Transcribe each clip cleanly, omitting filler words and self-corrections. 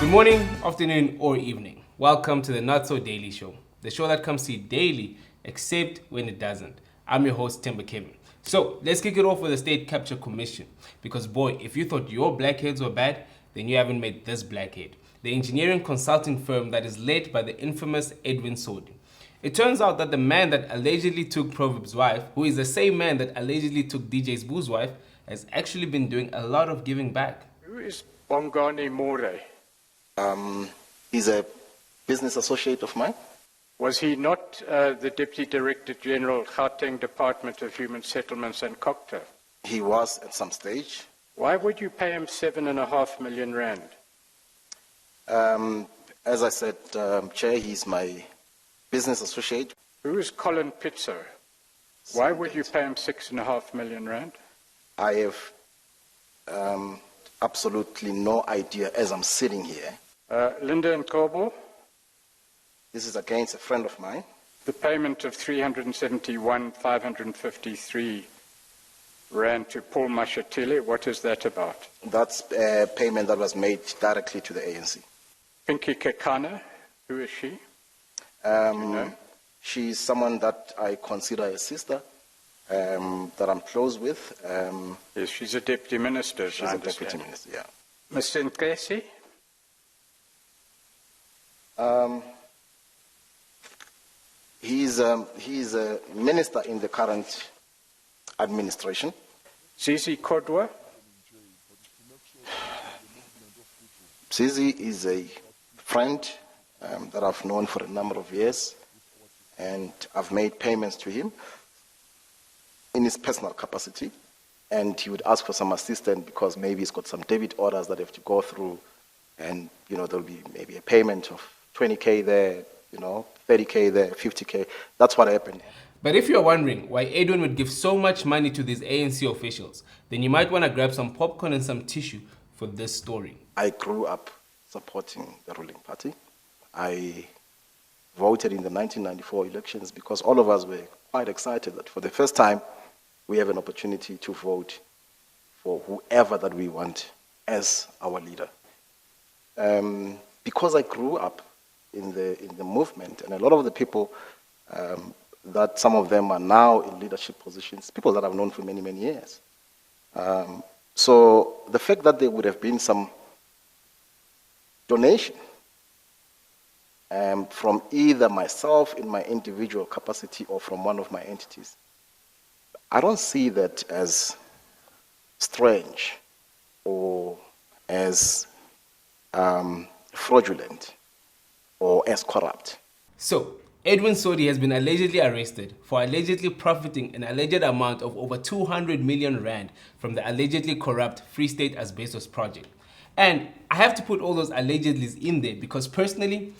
Good morning, afternoon, or evening. Welcome to the Not So Daily Show, the show that comes to you daily, except when it doesn't. I'm your host, Themba. So let's kick it off with the State Capture Commission. Because boy, if you thought your blackheads were bad, then you haven't met this blackhead, the engineering consulting firm that is led by the infamous Edwin Sodi. It turns out that the man that allegedly took Proverb's wife, who is the same man that allegedly took DJ Sbu's wife, has actually been doing a lot of giving back. Who is Bongani More? He's a business associate of mine. Was he not the Deputy Director General, Gauteng Department of Human Settlements and Cocktail? He was at some stage. Why would you pay him 7.5 million rand? As I said, Chair, he's my business associate. Who is Colin Pitso? Why would you pay him 6.5 million rand? I have absolutely no idea as I'm sitting here. Linda and Kobo? This is against a friend of mine. The payment of 371,553 rand to Paul Mashatile, what is that about? That's a payment that was made directly to the ANC. Pinky Kekana, who is she? She's someone that I consider a sister, that I'm close with. Yes, she's a deputy minister, as She's I a understand. deputy minister, yeah. Mr. Nkesi? He's a minister in the current administration. Zizi Kodwa? Zizi is a friend that I've known for a number of years, and I've made payments to him in his personal capacity, and he would ask for some assistance because maybe he's got some debit orders that have to go through, and there'll be maybe a payment of 20K there, 30K there, 50K. That's what happened. But if you're wondering why Edwin would give so much money to these ANC officials, then you might want to grab some popcorn and some tissue for this story. I grew up supporting the ruling party. I voted in the 1994 elections because all of us were quite excited that for the first time we have an opportunity to vote for whoever that we want as our leader. Because I grew up in the movement, and a lot of the people that some of them are now in leadership positions, people that I've known for many, many years. So the fact that there would have been some donation from either myself in my individual capacity or from one of my entities, I don't see that as strange or as fraudulent or as corrupt. So, Edwin Sodi has been allegedly arrested for allegedly profiting an alleged amount of over 200 million rand from the allegedly corrupt Free State Asbestos project. And I have to put all those allegedlys in there because personally,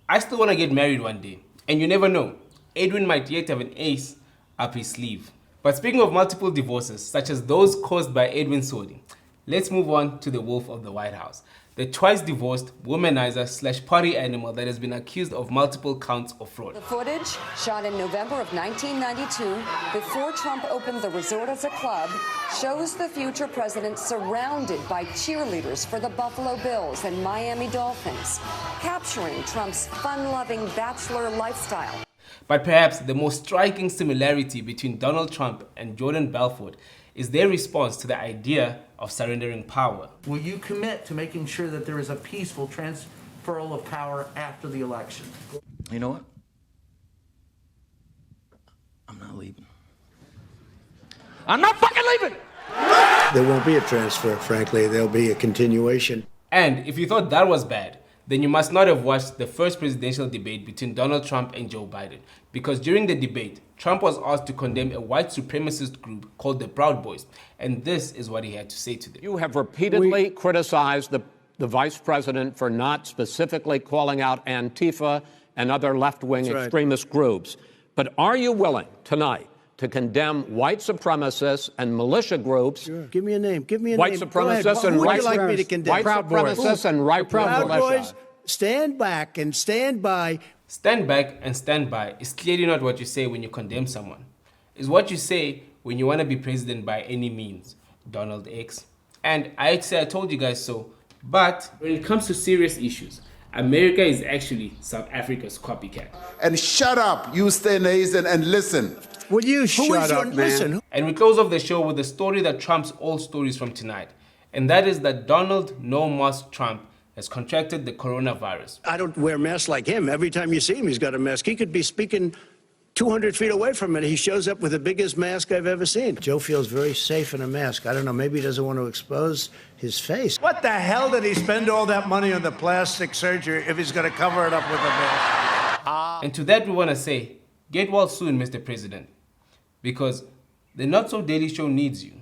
I still want to get married one day. And you never know, Edwin might yet have an ace up his sleeve. But speaking of multiple divorces, such as those caused by Edwin Sodi, let's move on to the wolf of the White House, the twice-divorced womanizer/party animal that has been accused of multiple counts of fraud. The footage, shot in November of 1992, before Trump opened the resort as a club, shows the future president surrounded by cheerleaders for the Buffalo Bills and Miami Dolphins, capturing Trump's fun-loving bachelor lifestyle. But perhaps the most striking similarity between Donald Trump and Jordan Belfort is their response to the idea of surrendering power. Will you commit to making sure that there is a peaceful transferal of power after the election? You know what? I'm not leaving. I'm not fucking leaving! There won't be a transfer, frankly. There'll be a continuation. And if you thought that was bad, then you must not have watched the first presidential debate between Donald Trump and Joe Biden. Because during the debate, Trump was asked to condemn a white supremacist group called the Proud Boys. And this is what he had to say to them. You have repeatedly criticized the vice president for not specifically calling out Antifa and other left-wing extremist groups. But are you willing tonight to condemn white supremacists and militia groups? Sure. Give me a name. Give me a white name. supremacists and Who would white you like me to condemn? white supremacists and right Proud militia. Boys, stand back and stand by. Stand back and stand by is clearly not what you say when you condemn someone. It's what you say when you want to be president by any means. Donald X. And I'd say I told you guys so But when it comes to serious issues, America is actually South Africa's copycat. And shut up, you stay nazen and listen. Will you shut up, man? Listen. And we close off the show with a story that trumps all stories from tonight. And that is that Donald No Mask Trump has contracted the coronavirus. I don't wear masks like him. Every time you see him, he's got a mask. He could be speaking 200 feet away from it. He shows up with the biggest mask I've ever seen. Joe feels very safe in a mask. I don't know, maybe he doesn't want to expose his face. What the hell did he spend all that money on the plastic surgery if he's going to cover it up with a mask? And to that we want to say, get well soon, Mr. President, because the Not So Daily Show needs you.